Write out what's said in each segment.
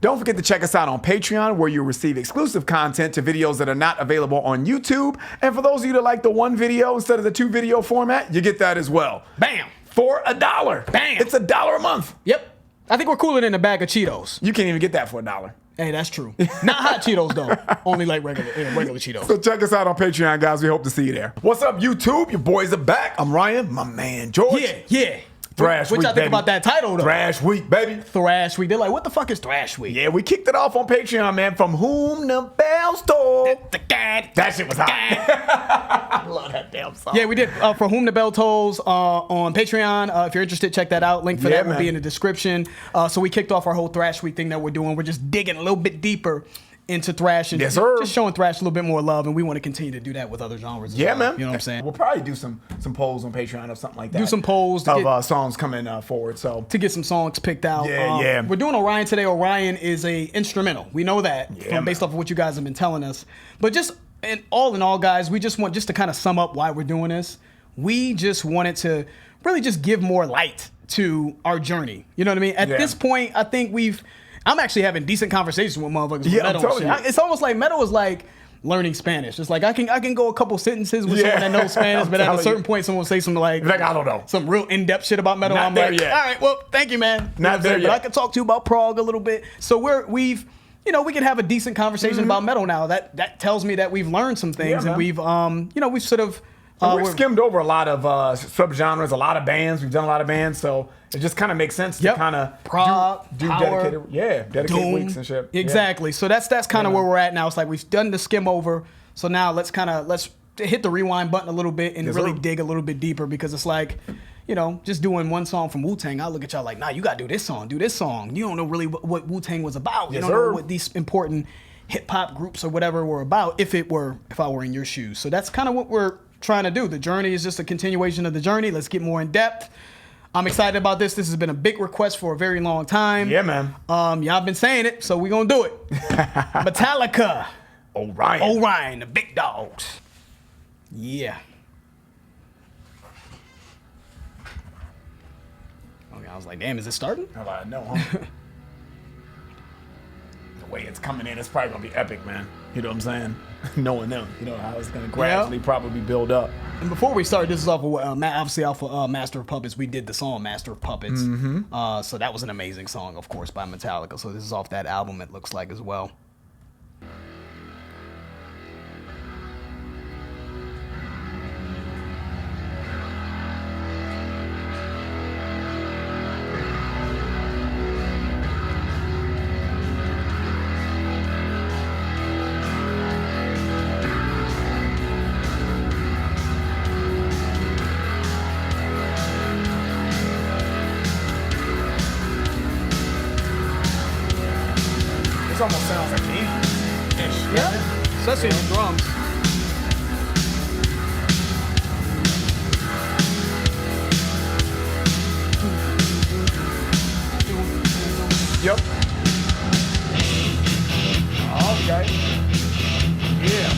Don't forget to check us out on Patreon, where you'll receive exclusive content to videos that are not available on YouTube. And for those of you that like the one video instead of the 2 video format, you get that as well. Bam. For $1. Bam. It's $1 a month. Yep. I think we're cooler than a bag of Cheetos. You can't even get that for $1. Hey, that's true. Not hot Cheetos, though. Only like regular Cheetos. So check us out on Patreon, guys. We hope to see you there. What's up, YouTube? Your boys are back. I'm Ryan, my man, George. Yeah. Thrash Week, Week, y'all think baby. about that title, though? Thrash Week, baby. Thrash Week. They're like, what the fuck is Thrash Week? Yeah, we kicked it off on Patreon, man. From whom the bells toll. That shit was hot. I love that damn song. Yeah, we did For Whom the Bell Tolls on Patreon. If you're interested, check that out. Link for that will be in the description. So we kicked off our whole Thrash Week thing that we're doing. We're just digging a little bit deeper into thrash and just showing thrash a little bit more love, and we want to continue to do that with other genres as well. Man. You know what I'm saying? We'll probably do some polls on Patreon or something like that. Do some polls of songs coming forward. So to get some songs picked out. Yeah. We're doing Orion today. Orion is a instrumental. We know that based off of what you guys have been telling us. But just in all, guys, we just want to kind of sum up why we're doing this. We just wanted to really just give more light to our journey. You know what I mean? At this point, I think I'm actually having decent conversations with motherfuckers with metal and shit. It's almost like metal is like learning Spanish. It's like I can go a couple sentences with someone that knows Spanish, but at a certain point, someone will say something like I don't know, some real in-depth shit about metal. I'm like, all right, well, thank you, man. Not there yet. But I can talk to you about Prog a little bit. So we can have a decent conversation about metal now. That tells me that we've learned some things, and we've sort of. We've skimmed over a lot of subgenres, a lot of bands. We've done a lot of bands, so it just kind of makes sense to kind of Prog, do power, dedicated Doom, weeks and shit. Exactly. Yeah. So that's kind of where we're at now. It's like we've done the skim over. So now let's hit the rewind button a little bit and really dig a little bit deeper, because it's like, just doing one song from Wu-Tang, I look at y'all like, nah, you got to do this song. You don't know really what Wu-Tang was about. You don't know what these important hip-hop groups or whatever were about if I were in your shoes. So that's kind of what we're trying to do. The journey is just a continuation of the journey. Let's get more in depth. I'm excited about this. This has been a big request for a very long time. Yeah, man. Y'all been saying it, so we're going to do it. Metallica. Orion, the big dogs. Yeah. Okay, I was like, damn, is it starting? I know, huh? The way it's coming in, it's probably going to be epic, man. You know what I'm saying? Knowing them, how it's going to gradually probably build up. And before we start, this is off of obviously off of Master of Puppets. We did the song Master of Puppets. So that was an amazing song, of course, by Metallica. So this is off that album, it looks like, as well. Almost sounds like me. Yeah, especially in the drums. Yep. Okay. Yeah.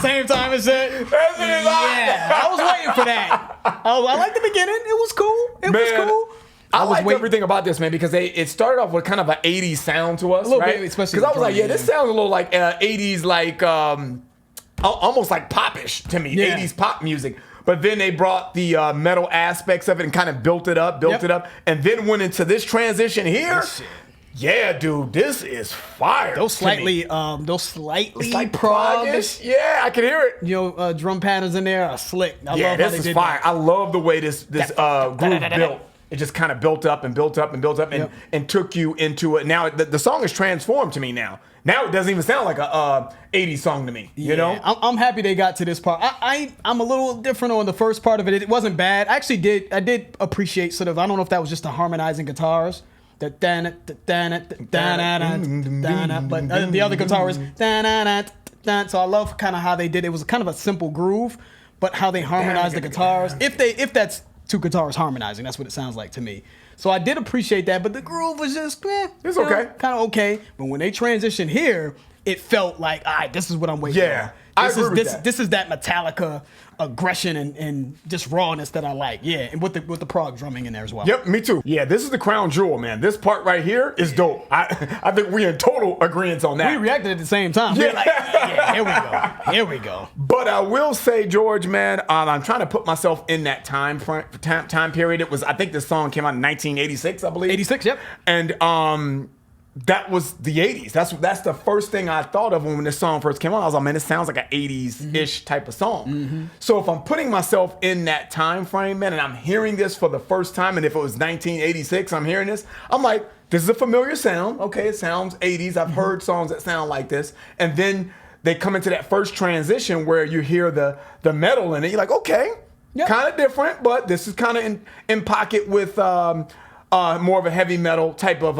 same time and shit. Yeah, I was waiting for that. I liked the beginning. It was cool. It was cool. I like everything about this, man, because it started off with kind of an 80s sound to us, right? Especially because I was like, yeah, this sounds a little like 80s, like almost like popish to me, 80s pop music. But then they brought the metal aspects of it and kind of built it up, and then went into this transition here. Yeah, dude, this is fire. Those slightly it's like prog-ish. Yeah, I can hear it. You know, drum patterns in there are slick. I love this how they is did fire. that. I love the way this groove built. It just kind of built up and built up and built up and took you into it. Now the song is transformed to me now. Now it doesn't even sound like a 80s song to me. You know? I'm happy they got to this part. I'm a little different on the first part of it. It wasn't bad. I did appreciate sort of, I don't know if that was just the harmonizing guitars. But the other guitar was so I love kind of how they did it. It was kind of a simple groove, but how they harmonized the guitars. If that's two guitars harmonizing, that's what it sounds like to me. So I did appreciate that, but the groove was just it's okay, kind of okay. But when they transitioned here, it felt like, all right, this is what I'm waiting for. I agree with that. This is that Metallica aggression and just rawness that I like. Yeah, and with the prog drumming in there as well. Yep, me too. Yeah, this is the crown jewel, man. This part right here is dope. I think we in total agreement on that. We reacted at the same time. Yeah, like, here we go. But I will say, George, man, I'm trying to put myself in that time period. It was, I think this song came out in 1986, I believe. 86, yep. And that was the 80s. That's the first thing I thought of when this song first came on. I was like, man, this sounds like an 80s-ish type of song. Mm-hmm. So if I'm putting myself in that time frame, man, and I'm hearing this for the first time, and if it was 1986, I'm hearing this, I'm like, this is a familiar sound. Okay, it sounds 80s. I've heard songs that sound like this. And then they come into that first transition where you hear the metal in it. You're like, okay, kind of different, but this is kind of in pocket with more of a heavy metal type of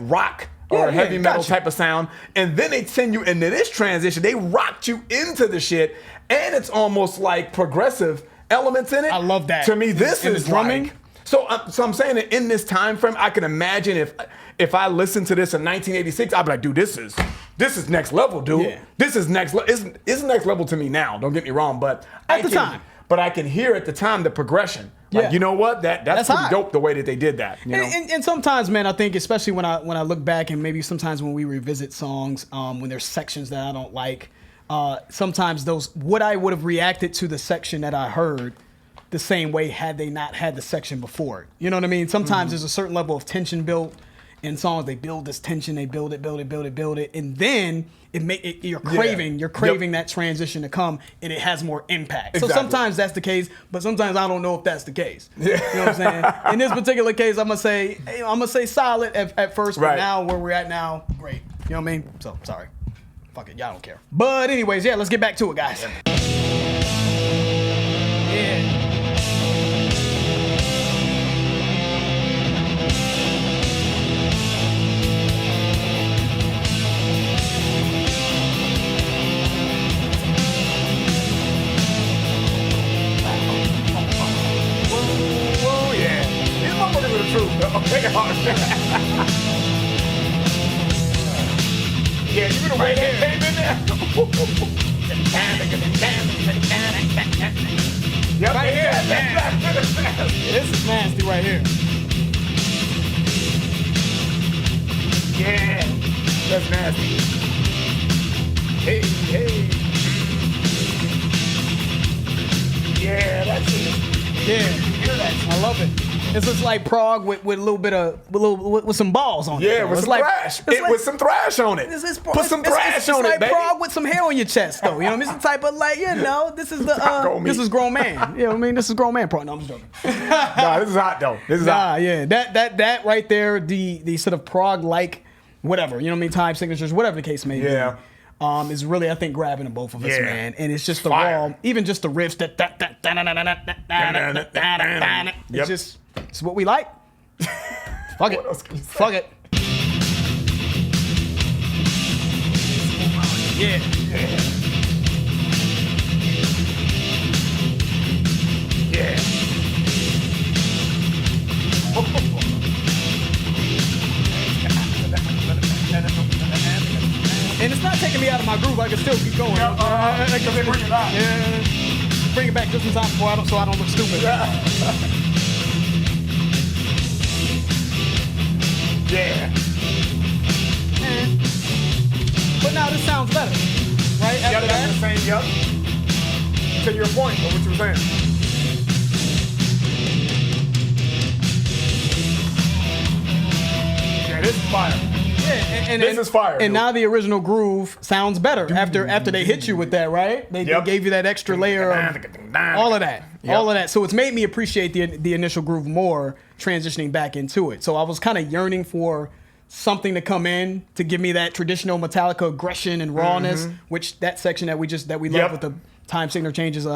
rock or heavy metal type of sound. And then they send you into this transition. They rocked you into the shit, and it's almost like progressive elements in it. I love that. To me, this is drumming. Like, so I'm saying that in this time frame, I can imagine if I listened to this in 1986, I'd be like, dude, this is next level, dude. Yeah. This is next level. It's next level to me now. Don't get me wrong, but at the time. But I can hear at the time the progression. Like, you know what? That's pretty dope the way that they did that. You know? And sometimes, man, I think especially when I look back and maybe sometimes when we revisit songs, when there's sections that I don't like, sometimes what I would have reacted to the section that I heard the same way had they not had the section before it. You know what I mean? Sometimes there's a certain level of tension built in songs. They build this tension, they build it, and then you're craving that transition to come, and it has more impact. Exactly. So sometimes that's the case, but sometimes I don't know if that's the case. Yeah. You know what I'm saying? In this particular case, I'm gonna say solid at first, but now where we're at now, great. You know what I mean? So sorry, fuck it, y'all don't care. But anyways, let's get back to it, guys. Yeah. Yeah, you know right here. Came in there. Yep, right here. This is nasty right here. Yeah, that's nasty. Hey. Yeah, that's it. Yeah, hear that? I love it. It's just like prog with a little bit of with some balls on it. Yeah, with some thrash. With some thrash on it. Put some thrash on it, baby. It's like prog with some hair on your chest, though. You know what I mean? It's the type of this is this is grown man. You know what I mean? This is grown man prog. No, I'm just joking. Nah, this is hot though. This is hot. Yeah. That right there, the sort of prog like whatever. You know what I mean? Time signatures, whatever the case may be. Yeah. Is really, I think, grabbing both of us, man. And it's just the raw, even just the riffs it's just, it's what we like. Fuck it. Fuck it. Yeah. And it's not taking me out of my groove. I can still keep going. Yeah, I can bring it back. Yeah. Bring it back just in time so I don't look stupid. Yeah. But now this sounds better, right? After that, the same. Yep. To your point of what you were saying. Yeah, this is fire. Yeah, This is fire. And dude. now the original groove sounds better after they hit you with that, right? They gave you that extra layer of all of that. Yep. All of that. So it's made me appreciate the initial groove more transitioning back into it. So I was kind of yearning for something to come in to give me that traditional Metallica aggression and rawness, which that section that we love with the time signature changes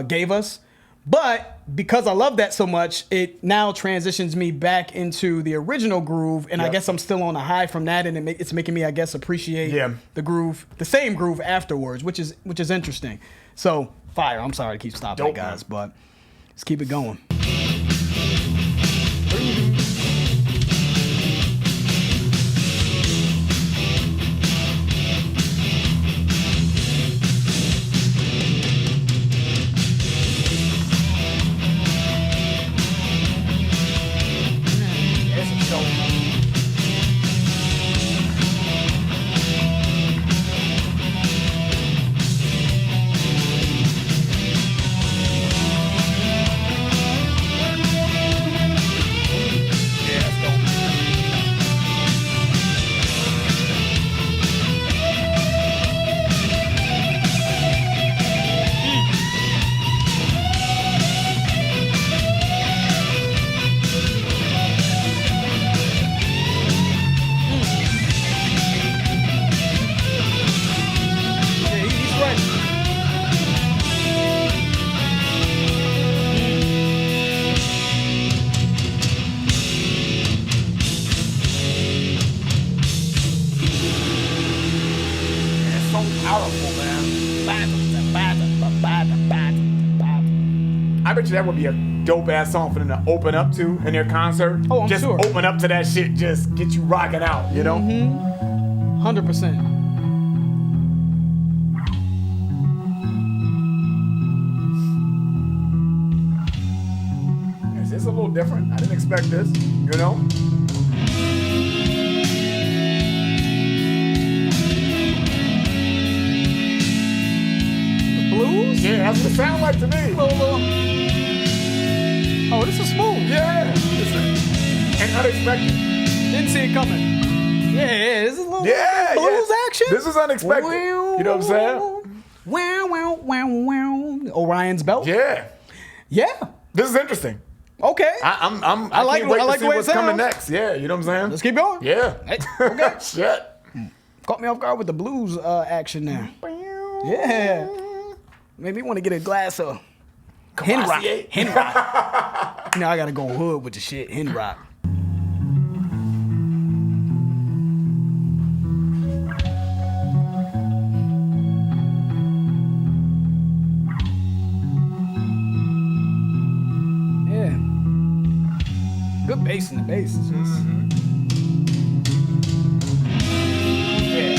gave us. But because I love that so much, it now transitions me back into the original groove, and I guess I'm still on a high from that, and it's making me, I guess, appreciate the groove, the same groove afterwards, which is interesting. So fire. I'm sorry to keep stopping it, guys, but let's keep it going. I bet you that would be a dope ass song for them to open up to in their concert. Oh, I'm just sure. Open up to that shit, just get you rocking out, you know? 100%. Is this a little different? I didn't expect this, you know? Blues? Yeah, that's what it sounds like to me. Oh, this is smooth. Yeah. And unexpected. Didn't see it coming. Yeah, this is a little Yeah. blues action. This is unexpected. You know what I'm saying? Wow. Orion's belt. Yeah. Yeah. This is interesting. Okay. I like can't wait I like to see the way it what's coming sounds. next. Yeah, you know what I'm saying? Let's keep going. Yeah. Hey, okay. Shit. Caught me off guard with the blues action there. Yeah. Made me want to get a glass of Hen Rock. Hen Rock. Now I gotta go hood with the shit. Hen Rock. Yeah. Good bass in the bass. It's just... Yeah.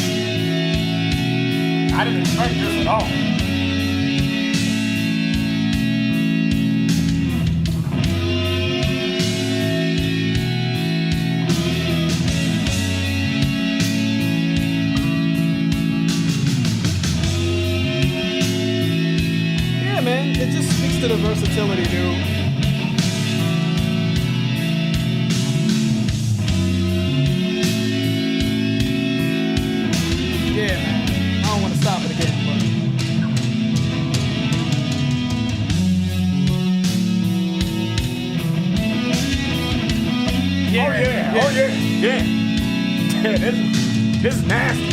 I didn't expect this at all. It just speaks to the versatility, dude. Yeah, man. I don't want to stop it again, but... Yeah. Oh yeah. Oh yeah. Yeah. Yeah. This is nasty.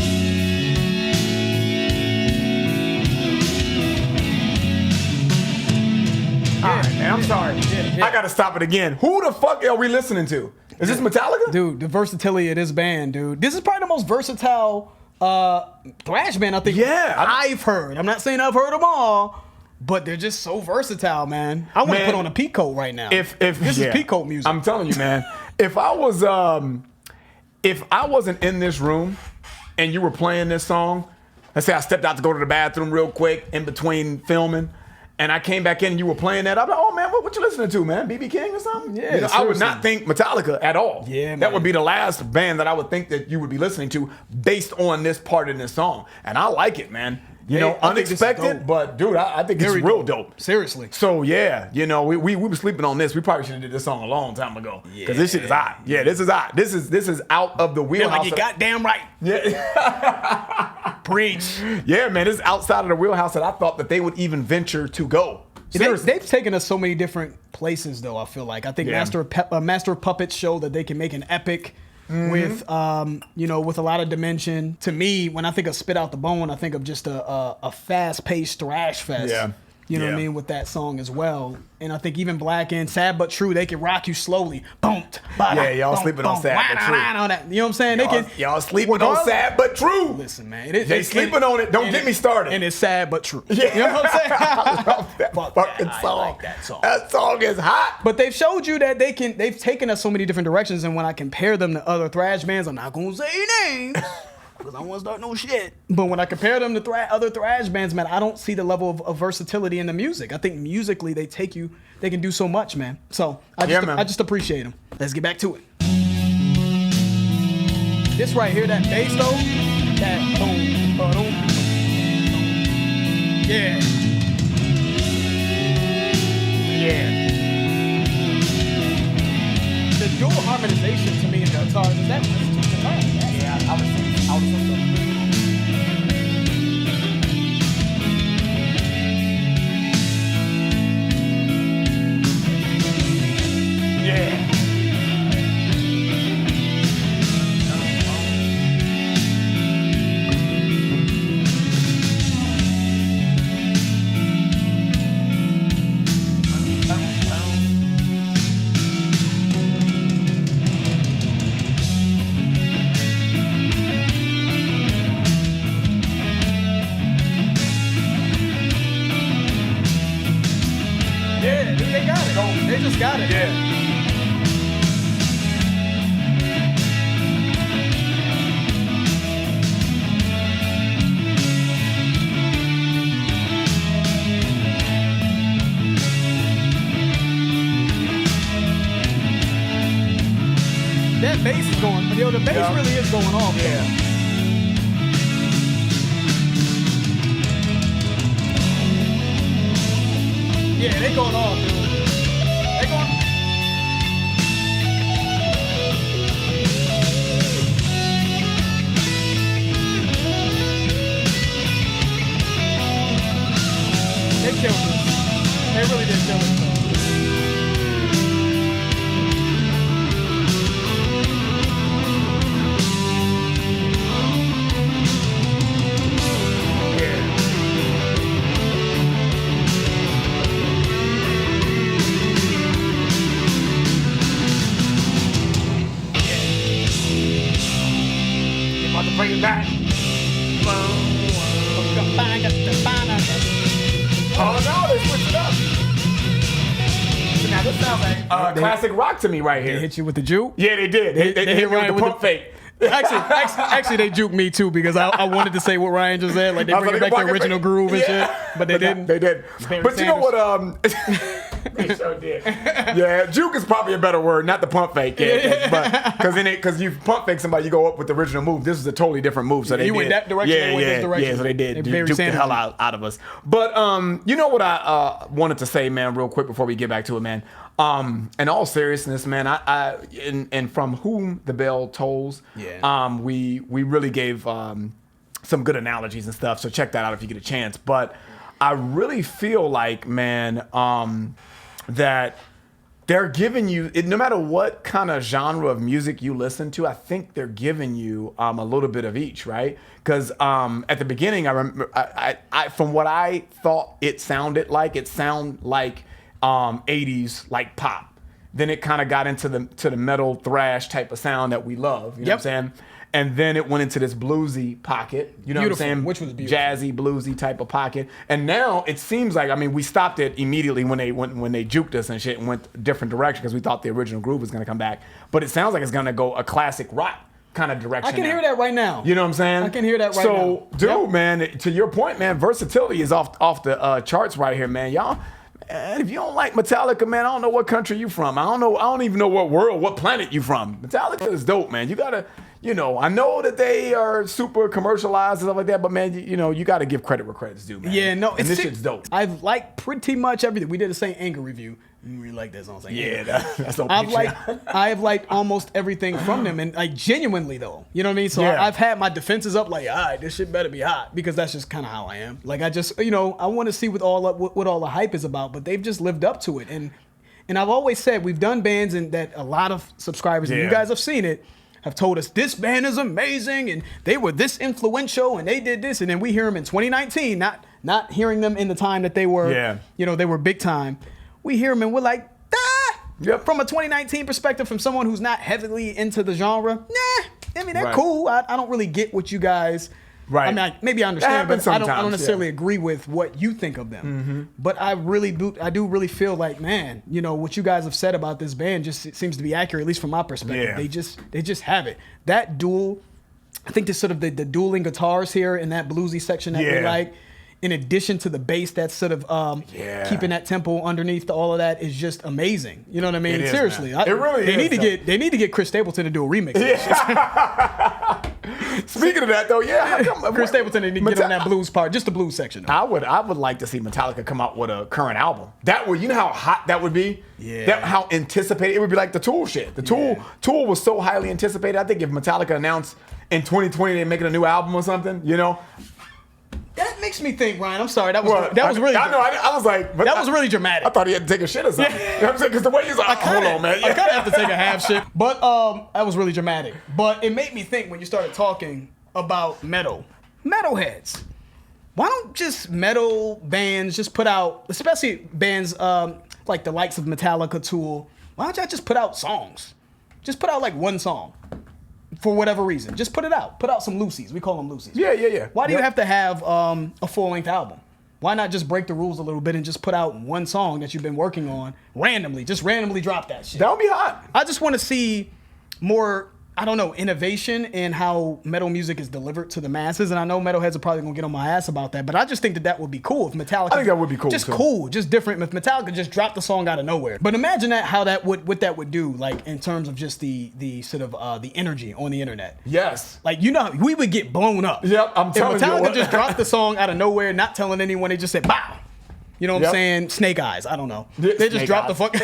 All right, man, I'm sorry. Yeah. I gotta stop it again. Who the fuck are we listening to? Is this Metallica? Dude, the versatility of this band, dude. This is probably the most versatile thrash band I think I've heard. I'm not saying I've heard them all, but they're just so versatile, man. I want to put on a peacoat right now. If this is peacoat music. I'm telling you, man. If I wasn't in this room and you were playing this song, let's say I stepped out to go to the bathroom real quick in between filming, and I came back in and you were playing that, I'm like, oh man, what you listening to, man? BB King or something? Yeah, you know, I would not think Metallica at all. Yeah, man. That would be the last band that I would think that you would be listening to based on this part in this song. And I like it, man. You know, I think this is unexpected, dope. but dude, I think it's Very real dope. Seriously. So yeah, you know, we were sleeping on this. We probably should have did this song a long time ago. Because this shit is hot. Yeah, this is hot. This is out of the Feel wheelhouse. like you goddamn right. Yeah. Preach. Yeah, man, this is outside of the wheelhouse that I thought that they would even venture to go. They've taken us so many different places, though. I feel like I think Yeah. Master of Puppets showed that they can make an epic with with a lot of dimension. To me, when I think of Spit Out the Bone, I think of just a fast-paced thrash fest. Yeah. You know what I Yeah. mean, with that song as well. And I think even Black and Sad But True, they can rock you slowly. Boom. Yeah, y'all sleeping on Sad But True. On that. You know what I'm saying? Y'all sleeping on Sad But True. Listen, man. They sleeping on it. Don't get me started. And it's sad but true. Yeah. You know what I'm saying? I love that Fuck fucking that. I song. like that song. That song is hot. But they've showed you that they've taken us so many different directions, and when I compare them to other thrash bands, I'm not gonna say names because I don't want to start no shit. But when I compare them to other thrash bands, man, I don't see the level of versatility in the music. I think musically they can do so much, man. So I just appreciate them. Let's get back to it. This right here, that bass though, that boom, boom, yeah. Yeah. The dual harmonization to me in the guitars, is that Yeah, I was thinking Yeah. Yeah, they got it. They just got it. Yeah. That bass is going, the bass really is going off. Yeah. Yeah, they going off, dude. They going. They killed it. They really did kill it. About to bring it back. Oh no, they switched it up. So now this sounds like classic rock to me right They here. hit you with the juke? Yeah, they did. They hit me Ryan with the with pump fake. Actually, they juked me too because I wanted to say what Ryan just said. Like they bring back the original groove and shit, but they didn't. They did. Barry But you know Sanders. what? They sure did. Yeah, juke is probably a better word, not the pump fake. Yeah, because you pump fake somebody, you go up with the original move. This is a totally different move. So they went that direction, they went this direction. Yeah, so they did. They Barry Juke the Sanders hell out of us. But you know what I wanted to say, man, real quick before we get back to it, man. In all seriousness, man, and from whom the bell tolls, we really gave some good analogies and stuff. So check that out if you get a chance. But I really feel like, man, that they're giving you, no matter what kind of genre of music you listen to, I think they're giving you a little bit of each, right? Because at the beginning, I remember, I from what I thought it sounded like 80s like pop. Then it kind of got into the metal thrash type of sound that we love. You know what I'm saying? And then it went into this bluesy pocket. You know what I'm saying? Which was beautiful. Jazzy, bluesy type of pocket. And now it seems like, I mean, we stopped it immediately when they juked us and shit and went a different direction because we thought the original groove was going to come back. But it sounds like it's going to go a classic rock kind of direction. I can hear that right now. You know what I'm saying? I can hear that right now. So, dude, man, to your point, man, versatility is off the charts right here, man. Y'all, man, if you don't like Metallica, man, I don't know what country you from. I don't even know what planet you from. Metallica is dope, man. You gotta, I know that they are super commercialized and stuff like that, but man, you gotta give credit where credit's due, man. Yeah, no, and this shit's dope. I've liked pretty much everything. We did the same Anger review. You really like that song? Yeah, that's okay. I've liked almost everything from them, and like genuinely though, you know what I mean. So Yeah. I've had my defenses up, like, all right, this shit better be hot, because that's just kind of how I am. Like I just, I want to see what all the hype is about, but they've just lived up to it. And I've always said we've done bands and that a lot of subscribers, and you guys have seen it, have told us this band is amazing and they were this influential and they did this, and then we hear them in 2019, not hearing them in the time that they were, they were big time. We hear them and we're like, from a 2019 perspective, from someone who's not heavily into the genre, I mean, they're cool. I don't really get what you guys, I mean, maybe I understand, but I don't necessarily agree with what you think of them. Mm-hmm. But I do really feel like, man, what you guys have said about this band just seems to be accurate, at least from my perspective. Yeah. They just have it. That dual, I think this sort of the dueling guitars here in that bluesy section that we like, in addition to the bass that's sort of keeping that tempo underneath all of that, is just amazing. You know what I mean? Seriously. It really is. They need to get Chris Stapleton to do a remix. Speaking of that, though, Chris Stapleton need to get on that blues part, just the blues section. Though. I would like to see Metallica come out with a current album. That would, how hot that would be? Yeah. How anticipated it would be, like the Tool shit. The Tool was so highly anticipated. I think if Metallica announced in 2020 they're making a new album or something, That makes me think, Ryan. I'm sorry. That was really. I know. I was like, that was really dramatic. I thought he had to take a shit or something. You know what I'm saying? Because the way he's like, hold on, man. I kind of have to take a half shit. But that was really dramatic. But it made me think when you started talking about metalheads. Why don't just metal bands just put out, especially bands like the likes of Metallica, Tool? Why don't y'all just put out songs? Just put out like one song. For whatever reason, just put it out. Put out some loosies. We call them loosies. Yeah. Why do you have to have a full-length album? Why not just break the rules a little bit and just put out one song that you've been working on randomly? Just randomly drop that shit. That would be hot. I just want to see more, innovation in how metal music is delivered to the masses. And I know metalheads are probably going to get on my ass about that, but I just think that would be cool if Metallica... I think that would be cool, just cool, just different. If Metallica just dropped the song out of nowhere. But imagine what that would do, like, in terms of just the sort of the energy on the internet. Yes. Like, we would get blown up. Yep, I'm telling you. If Metallica just dropped the song out of nowhere, not telling anyone, they just said, "Bow." You know what I'm saying? Snake Eyes. I don't know. They just dropped the fuck...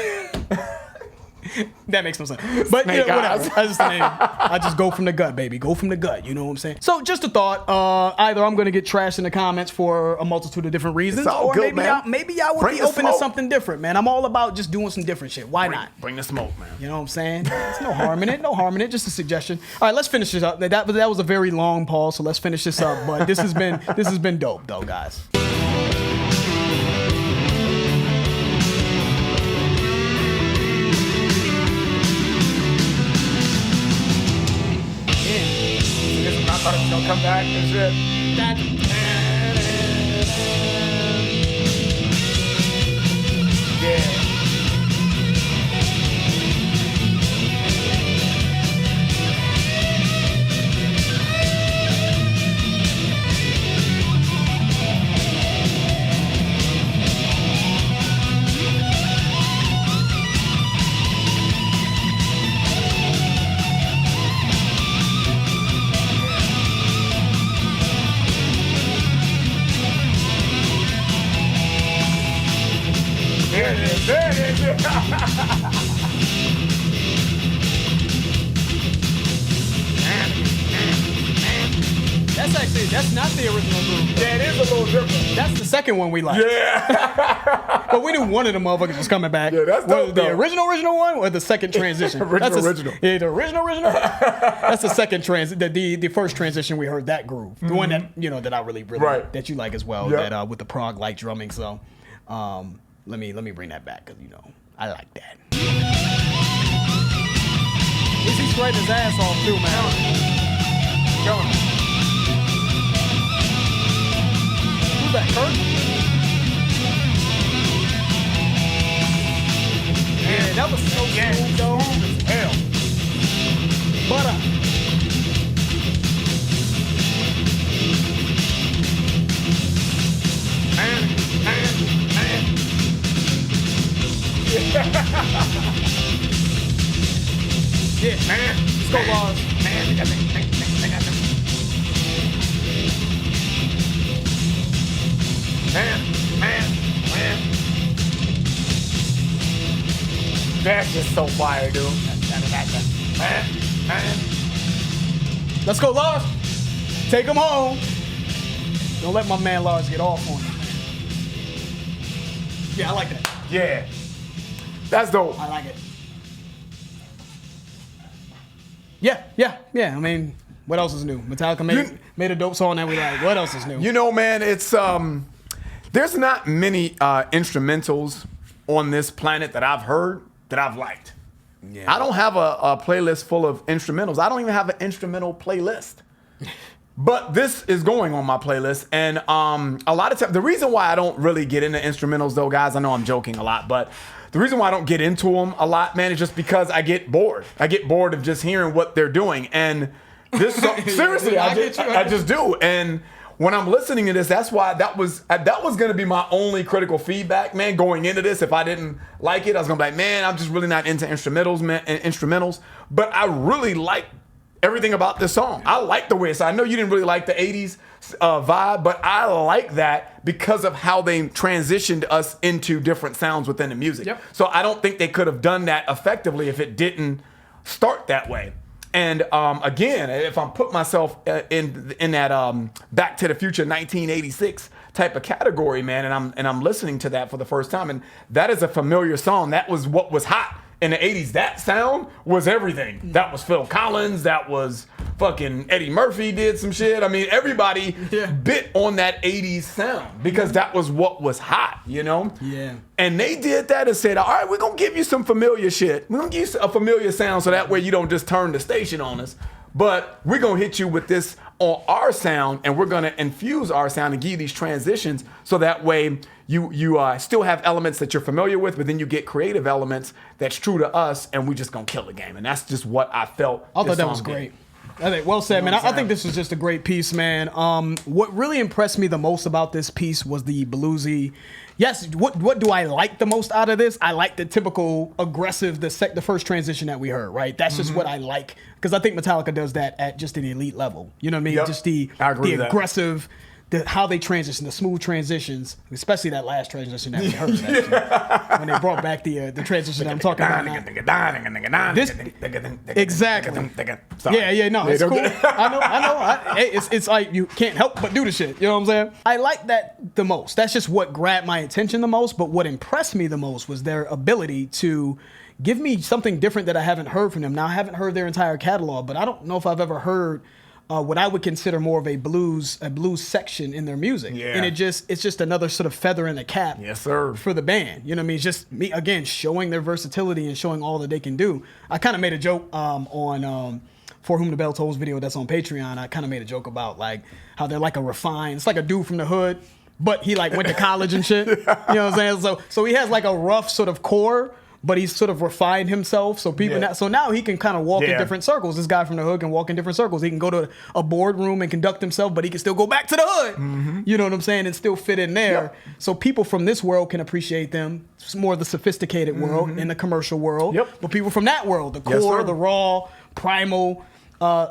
That makes no sense. But whatever. That's just the name. I just go from the gut, baby. Go from the gut. You know what I'm saying? So just a thought. Either I'm going to get trashed in the comments for a multitude of different reasons, or maybe y'all would be open to something different, man. I'm all about just doing some different shit. Why not? Bring the smoke, man. You know what I'm saying? There's no harm in it. No harm in it. Just a suggestion. All right, let's finish this up. That was a very long pause, so let's finish this up. But this has been dope, though, guys. I thought it was gonna come back and shit. Yeah. There it is. That's not the original groove. Yeah, it is a little different. That's the second one we like. Yeah. But we knew one of the motherfuckers was coming back. Yeah, that's dope, the original one or the second transition? original. Yeah, the original. That's the second the first transition we heard that groove. The one that that I really that you like as well. Yep. That with the prog light drumming. So let me bring that back because I like that. At least he's sweating his ass off too, man. Go on. Who's that, Kurt? Yeah, that was so smooth, though. Hell. But Yeah, man. Let's go, Lars. Man, they got them. Man. That's just so fire, dude. Man. Let's go, Lars. Take him home. Don't let my man Lars get off on you. Yeah, I like that. Yeah. That's dope. I like it. Yeah. I mean, what else is new? Metallica made a dope song that we like. What else is new? You know, man, it's there's not many instrumentals on this planet that I've heard that I've liked. Yeah. I don't have a playlist full of instrumentals. I don't even have an instrumental playlist. But this is going on my playlist, and a lot of times, the reason why I don't really get into instrumentals, though, guys, I know I'm joking a lot, but the reason why I don't get into them a lot, man, is just because I get bored. I get bored of just hearing what they're doing, and this seriously, I just do. And when I'm listening to this, that's why that was going to be my only critical feedback, man, going into this. If I didn't like it, I was going to be like, man, I'm just really not into instrumentals, man. But I really like everything about this song. I like the way it's. I know you didn't really like the 80s vibe, but I like that because of how they transitioned us into different sounds within the music. Yep. So I don't think they could have done that effectively if it didn't start that way. And again, if I'm put myself in that Back to the Future 1986 type of category, man, and I'm listening to that for the first time, and that is a familiar song. That was what was hot in the 80s. That sound was everything. That was Phil Collins. That was fucking Eddie Murphy did some shit. I mean, everybody bit on that 80s sound because that was what was hot, you know? Yeah. And they did that and said, all right, we're going to give you some familiar shit. We're going to give you a familiar sound so that way you don't just turn the station on us. But we're going to hit you with this on our sound, and we're going to infuse our sound and give you these transitions so that way you still have elements that you're familiar with, but then you get creative elements that's true to us, and we just going to kill the game. And that's just what I felt. I thought that was great. I think, well said, man. I think this was just a great piece, man. What really impressed me the most about this piece was the bluesy. Yes, what do I like the most out of this? I like the typical aggressive, the first transition that we heard, right? That's just what I like, because I think Metallica does that at just an elite level. You know what I mean? Yep. Just the aggressive, how they transition, the smooth transitions, especially that last transition that we heard. When they brought back the transition that I'm talking about now. Exactly. Yeah, no, it's cool. I know. It's like you can't help but do the shit. You know what I'm saying? I like that the most. That's just what grabbed my attention the most. But what impressed me the most was their ability to give me something different that I haven't heard from them. Now, I haven't heard their entire catalog, but I don't know if I've ever heard what I would consider more of a blues section in their music. Yeah. And it's just another sort of feather in the cap. Yes, sir. For the band. You know what I mean? It's just me, again, showing their versatility and showing all that they can do. I kind of made a joke on For Whom the Bell Tolls video that's on Patreon. I kind of made a joke about like how they're like a refined, it's like a dude from the hood, but he like went to college and shit. You know what I'm saying? So he has like a rough sort of core, but he's sort of refined himself. So now he can kind of walk in different circles. This guy from the hood can walk in different circles. He can go to a boardroom and conduct himself, but he can still go back to the hood. Mm-hmm. You know what I'm saying? And still fit in there. Yep. So people from this world can appreciate them. It's more the sophisticated world in the commercial world. Yep. But people from that world, the core, the raw, primal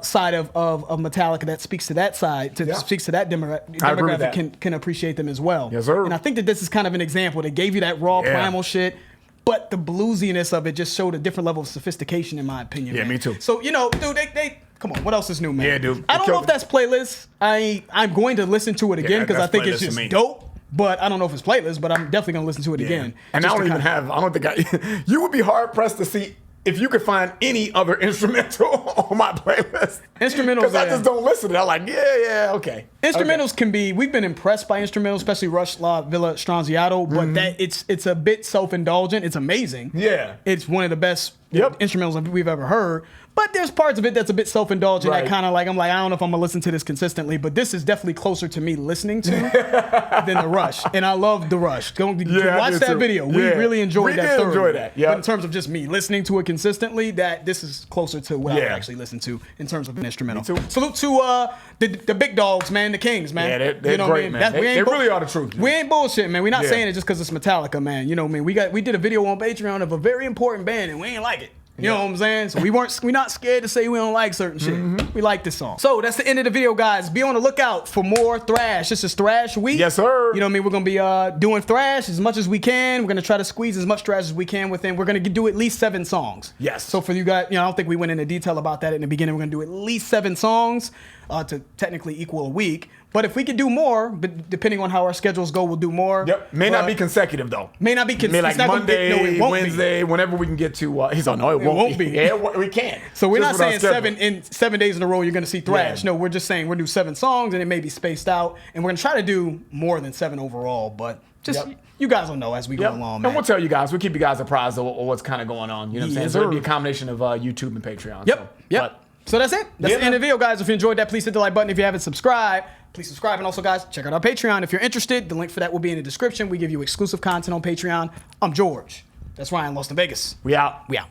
side of Metallica that speaks to that side, speaks to that demographic can appreciate them as well. Yes, sir. And I think that this is kind of an example. They gave you that raw, primal shit, but the bluesiness of it just showed a different level of sophistication, in my opinion. Yeah, man. me too. So, you know, dude, they come on. What else is new, man? Yeah, dude. I don't know if that's playlist. I'm going to listen to it again because I think it's just dope. But I don't know if it's playlist, but I'm definitely going to listen to it again. And I don't think you would be hard pressed to see if you could find any other instrumental on my playlist. Instrumentals, because I just don't listen to it. I'm like, okay. Instrumentals can be. We've been impressed by instrumentals, especially Rush La Villa Stranziato, but that it's a bit self-indulgent. It's amazing. Yeah, it's one of the best instrumentals we've ever heard. But there's parts of it that's a bit self-indulgent. That kind of like, I'm like, I don't know if I'm gonna listen to this consistently, but this is definitely closer to me listening to than the Rush. And I love the Rush. Go watch that video. We really enjoyed that. We did enjoy that. But in terms of just me listening to it consistently, this is closer to what I would actually listen to in terms of an instrumental. Salute to the big dogs, man, the Kings, man. Yeah, they're great, man. They really are the truth. We ain't bullshit, man. We're not saying it just because it's Metallica, man. You know what I mean? We did a video on Patreon of a very important band, and we ain't like it. You know what I'm saying? So we're not scared to say we don't like certain shit. We like this song. So that's the end of the video, guys. Be on the lookout for more thrash. This is Thrash Week. Yes, sir. You know what I mean? We're gonna be doing thrash as much as we can. We're gonna try to squeeze as much thrash as we can within. We're gonna do at least 7 songs. Yes. So for you guys, I don't think we went into detail about that in the beginning. We're gonna do at least 7 songs to technically equal a week. But if we could do more, but depending on how our schedules go, we'll do more. Yep. May not be consecutive though. May not be consecutive. Like Monday, Wednesday, whenever we can get to. He's on. No, it won't be. Yeah, we can. So we're not saying 7 days in a row you're going to see thrash. Yeah. No, we're just saying we'll do 7 songs and it may be spaced out, and we're going to try to do more than 7 overall. But just you guys will know as we go along, man. And we'll tell you guys. We'll keep you guys apprised of what's kind of going on. You know what I'm saying? So it'll be a combination of YouTube and Patreon. So that's it. That's the end of the video, guys. If you enjoyed that, please hit the like button. If you haven't subscribed, please subscribe. And also, guys, check out our Patreon. If you're interested, the link for that will be in the description. We give you exclusive content on Patreon. I'm George. That's Ryan, Lost in Vegas. We out. We out.